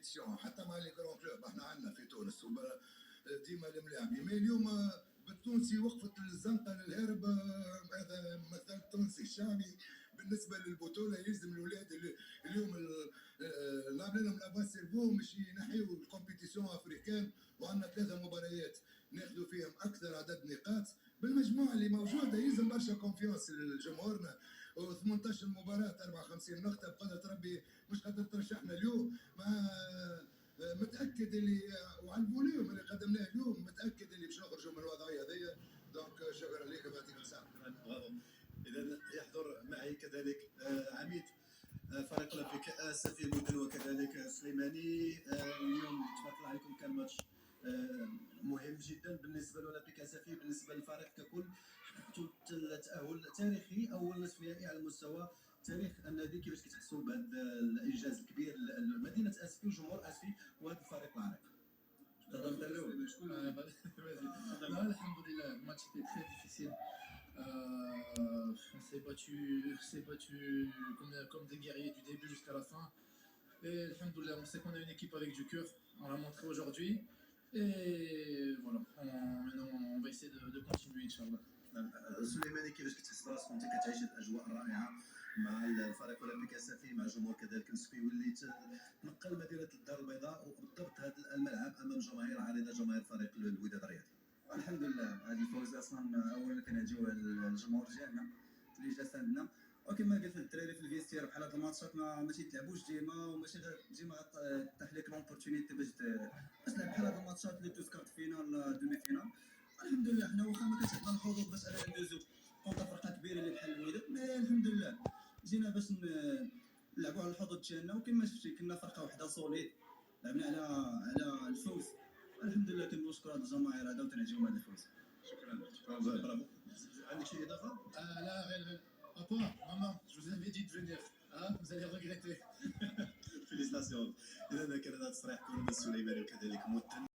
كومبيتيسيون حتى مع لي كرون كلوب احنا عندنا في تونس ديما الملاعبين، مي اليوم بالتونسي وقفت الزنقه للهرب. هذا مثل التونسي الشعبي بالنسبه للبطوله. يلزم الاولاد اليوم لعبنا لهم لافا سيرفو باش ينحيوا الكومبيتيسيون افريكان، وعندنا 3 مباريات ناخذوا فيهم اكثر عدد نقاط بالمجموعه اللي موجوده. يلزم برشا كونفيونس لجمهورنا، و18 مباراه 54 نقطه بقدره ربي، مش قادر ترشحنا اليوم. ما متاكد اللي وعلى الفوليوم اللي قدمناه اليوم متاكد اللي باش نخرجوا من الوضعيه هذيا. دونك شكرا لك يعطيك الصحه. اذا يحضر معي كذلك عميد فريق اولمبيك اسفي المدن وكذلك سليماني. اليوم تبارك الله عليكم كان ماتش مهم جدا بالنسبه للاولمبيك اسفي، بالنسبه للفريق ككل. حققتوا التاهل تاريخي اول نصف نهائي على مستوى تاريخ النادي. كيفاش كتحسوا بهذا الانجاز الكبير لمدينه اسفي وجمهور اسفي وهذا الفريق العريق؟ الحمد لله. Le match était très difficile. On s'est battu comme des guerriers du début jusqu'à la fin. Et alhamdoulilah, on sait qu'on a une équipe avec du cœur. On l'a montré aujourd'hui. Et voilà, maintenant on va essayer de continuer, Inch'Allah. سليماني، كيفاش كتحس براسك وانت كتعيش الاجواء الرائعه مع الفريق الاولمبيك اسفي مع الجمهور كذلك نسفي، واللي تنقل مدينه الدار البيضاء وبالضبط هذا الملعب امام جماهير عريضه، جماهير فريق الوداد الرياضي؟ الحمد لله. هذه الفوز اصلا اولا كنهديو الجمهور ديالنا اللي جا ساندنا، وكما قلت الدراري في الفيستير بحال هاد الماتشات ما تيتلعبوش ديما، وماشي ديما غطيح لك لومبورتونيتي باش تلعب بحال هاد الماتشات اللي دوز كارت فينال دومي فينال. الحمد لله حنا واخا ما كانش عندنا الحظوظ باش اننا ندوزو كونتر فرقه كبيره اللي بحال الوداد، مي الحمد لله جينا باش نلعبوا على الحظوظ ديالنا. وكما شفتي كنا فرقه وحده سوليد، لعبنا على الفوز. الحمد لله كنشكر هاد الجماهير هذا وتنهديهم هذا الفوز. شكرا برافو. عندك شي اضافه؟ لا غير papa, maman, je vous avais dit de venir. Vous allez regretter. فيليستاسيون. اذا كان هذا التصريح كون من سليماني وكذلك مدن